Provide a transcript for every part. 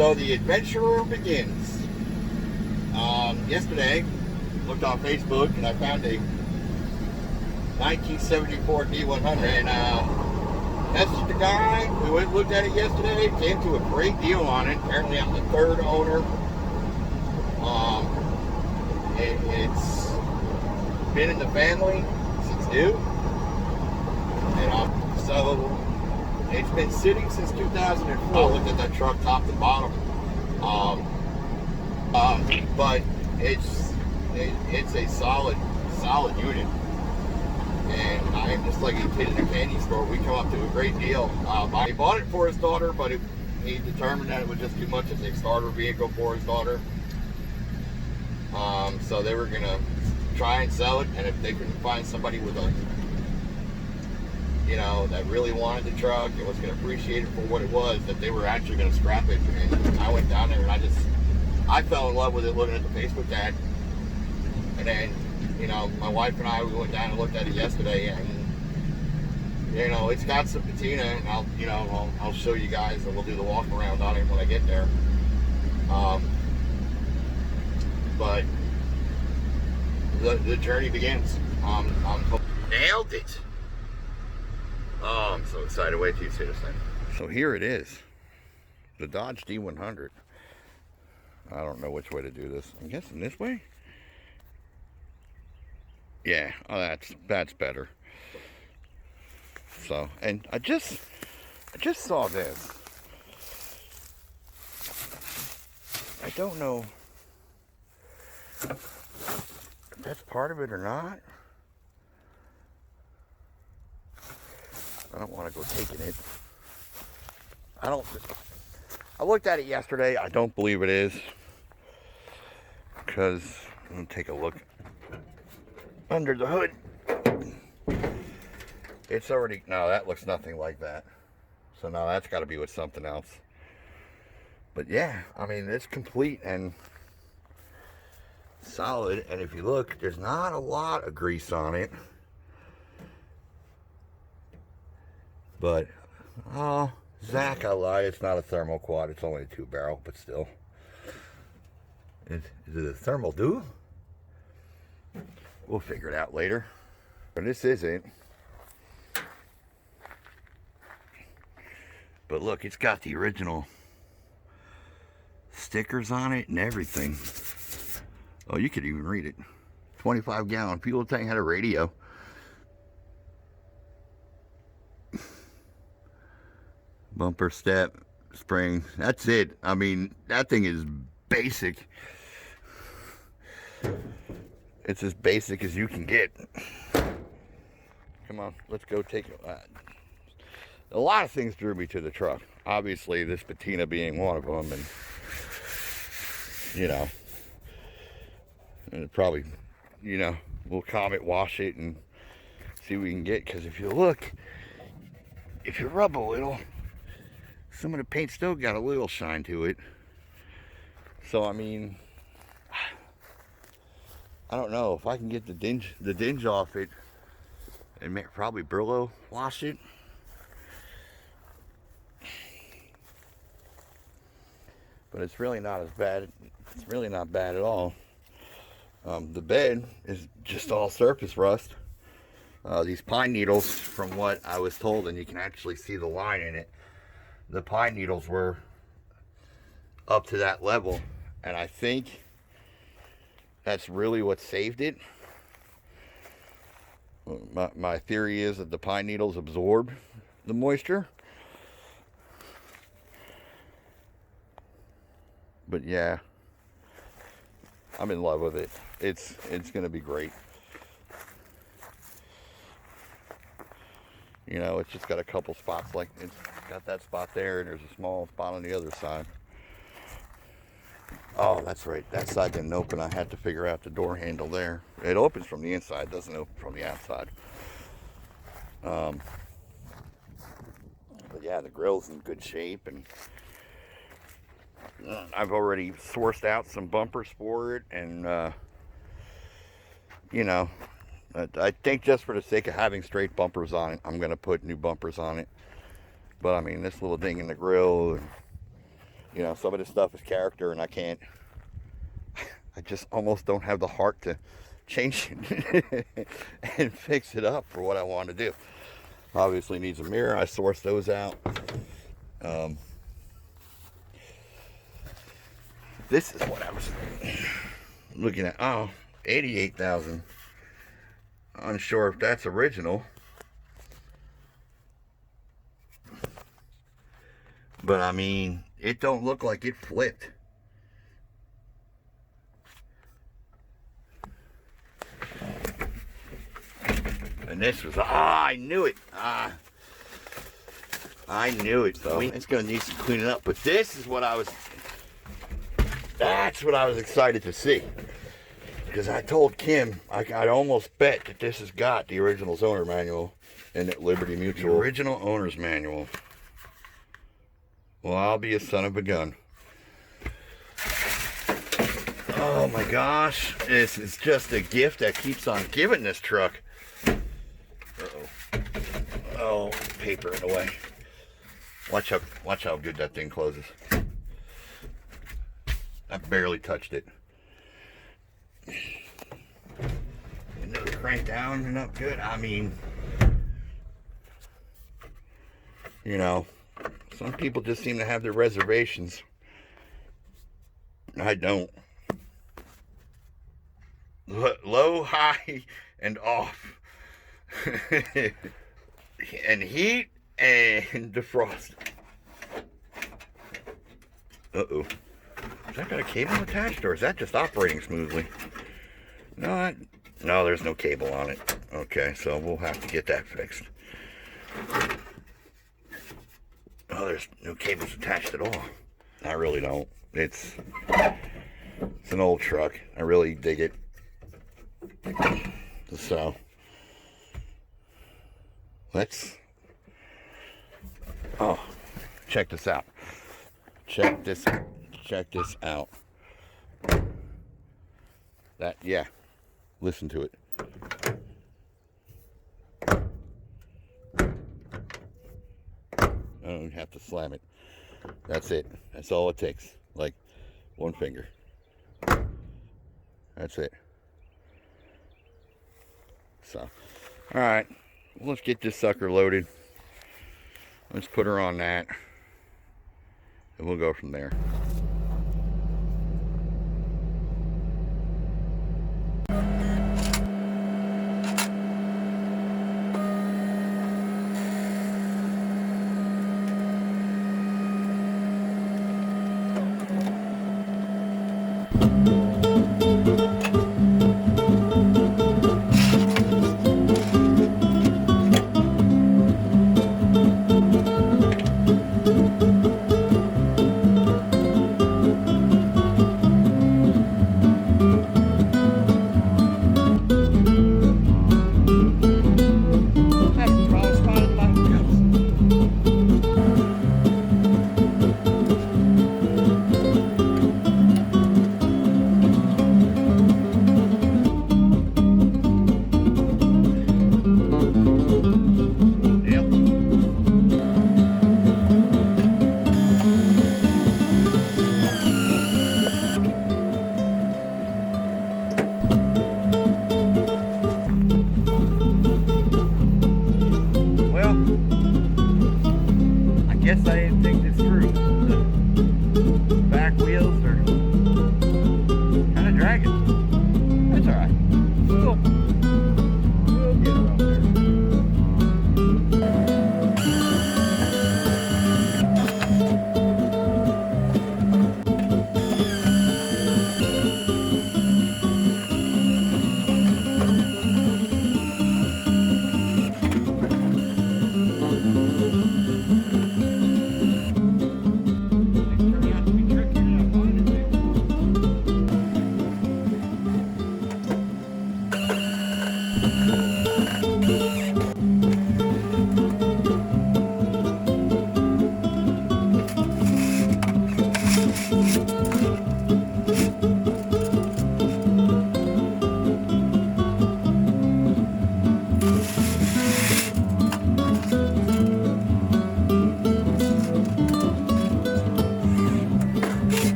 So the adventurer begins. Yesterday, looked on Facebook and I found a 1974 D100 and messaged the guy. We went and looked at it yesterday. Came to a great deal on it. Apparently, I'm the third owner. It's been in the family since new, and so it's been sitting since 2004. I looked at that truck top to bottom, but it's a solid unit. And I am just like a kid in a candy store. We come up to a great deal. I bought it for his daughter, but he determined that it was just too much as a starter vehicle for his daughter. So they were gonna try and sell it, and if they couldn't find somebody with that really wanted the truck and was gonna appreciate it for what it was, that they were actually gonna scrap it. And I went down there and I fell in love with it looking at the Facebook ad. And then, my wife and I, we went down and looked at it yesterday, and it's got some patina, and I'll show you guys, and we'll do the walk around on it when I get there. But the journey begins. Nailed it. Oh, I'm so excited. Wait till you see this thing. So here it is, the Dodge D100. I don't know which way to do this. I'm guessing this way. Yeah, oh, that's better. So, and I just saw this. I don't know if that's part of it or not. I don't want to go taking it. I looked at it yesterday. I don't believe it is. Because, I'm going to take a look under the hood. It's already, no, that looks nothing like that. So no, that's got to be with something else. But yeah, I mean, it's complete and solid. And if you look, there's not a lot of grease on it. But, oh, Zach, I lied. It's not a thermal quad. It's only a 2-barrel, but still. Is it a thermal do? We'll figure it out later. But this isn't. But look, it's got the original stickers on it and everything. Oh, you could even read it. 25-gallon fuel tank, had a radio. Bumper, step, spring. That's it. I mean, that thing is basic. It's as basic as you can get. Come on, let's go take it. A lot of things drew me to the truck. Obviously, this patina being one of them, and probably, we'll Comet wash it and see what we can get. Because if you look, if you rub a little, some of the paint still got a little shine to it. So I mean, I don't know if I can get the dinge off it, and probably Brillo wash it. But it's really not as bad. It's really not bad at all. The bed is just all surface rust. These pine needles, from what I was told, and you can actually see the line in it, the pine needles were up to that level, and I think that's really what saved it. My theory is that the pine needles absorb the moisture. But yeah, I'm in love with it. It's gonna be great. It's just got a couple spots, like it's got that spot there, and there's a small spot on the other side. Oh, that's right. That side didn't open. I had to figure out the door handle there. It opens from the inside, doesn't open from the outside. But yeah, the grill's in good shape, and I've already sourced out some bumpers for it, and I think just for the sake of having straight bumpers on it, I'm going to put new bumpers on it. But I mean, this little ding in the grill, You know, some of this stuff is character, and I just almost don't have the heart to change it and fix it up for what I want to do. Obviously needs a mirror. I sourced those out. This is what I was looking at. Oh, 88,000. Unsure if that's original. But I mean, it don't look like it flipped. And this was, I knew it. I knew it. So it's going to need some cleaning up. But this is what that's what I was excited to see. Because I told Kim, I'd almost bet that this has got the original owner manual and at Liberty Mutual. The original owner's manual. Well, I'll be a son of a gun. Oh my gosh. This is just a gift that keeps on giving this truck. Oh, paper in the way. Watch how good that thing closes. I barely touched it. Another crank down and up good. I mean, you know, some people just seem to have their reservations. I don't. Low, high, and off. And heat and defrost. Uh-oh. Has that got a cable attached, or is that just operating smoothly? No, there's no cable on it. Okay, so we'll have to get that fixed. Oh, there's no cables attached at all. I really don't. It's an old truck. I really dig it. So let's check this out. Check this out. Listen to it. I don't have to slam it. That's it. That's all it takes. Like one finger. That's it. So, all right. Let's get this sucker loaded. Let's put her on that. And we'll go from there. Guess I didn't think this through. The back wheels are kind of dragging. That's alright. We'll get her up there.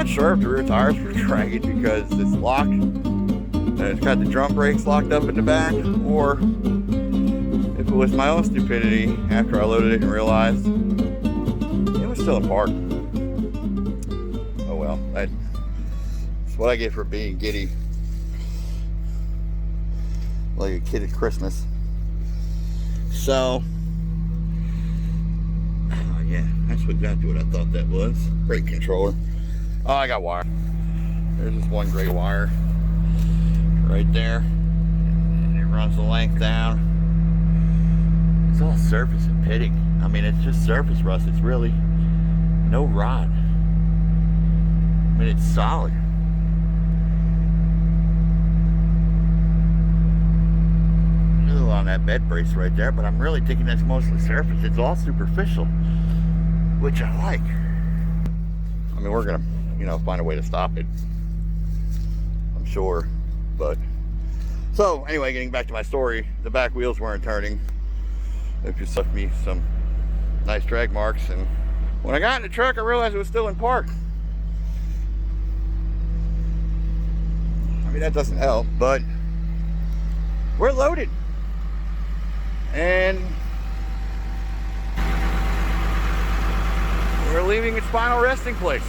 sure if the rear tires were dragging because it's locked and it's got the drum brakes locked up in the back, or if it was my own stupidity after I loaded it and realized it was still in park. Oh well, that's what I get for being giddy like a kid at Christmas. So yeah, that's exactly what I thought that was. Brake controller. Oh, I got wire. There's this one gray wire right there, and it runs the length down. It's all surface and pitting. I mean, it's just surface rust. It's really no rot. I mean, it's solid. A little on that bed brace right there, but I'm really thinking that's mostly surface. It's all superficial, which I like. I mean, we're gonna, find a way to stop it, I'm sure. But so anyway, getting back to my story, the back wheels weren't turning. It just left me some nice drag marks, and when I got in the truck, I realized it was still in park. I mean, that doesn't help, but we're loaded, and we're leaving its final resting place.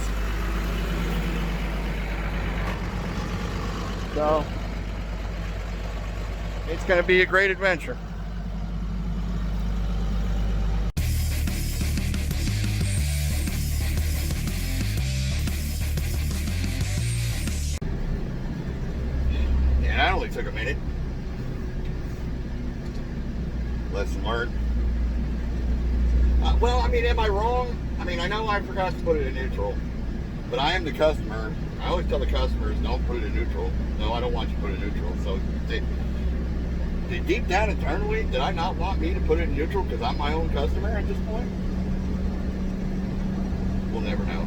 So it's going to be a great adventure. Yeah, that only took a minute. Lesson learned. Well, I mean, am I wrong? I mean, I know I forgot to put it in neutral, but I am the customer. I always tell the customers, don't put it in neutral. No, I don't want you to put it in neutral. So deep down internally, did I not want me to put it in neutral because I'm my own customer at this point? We'll never know.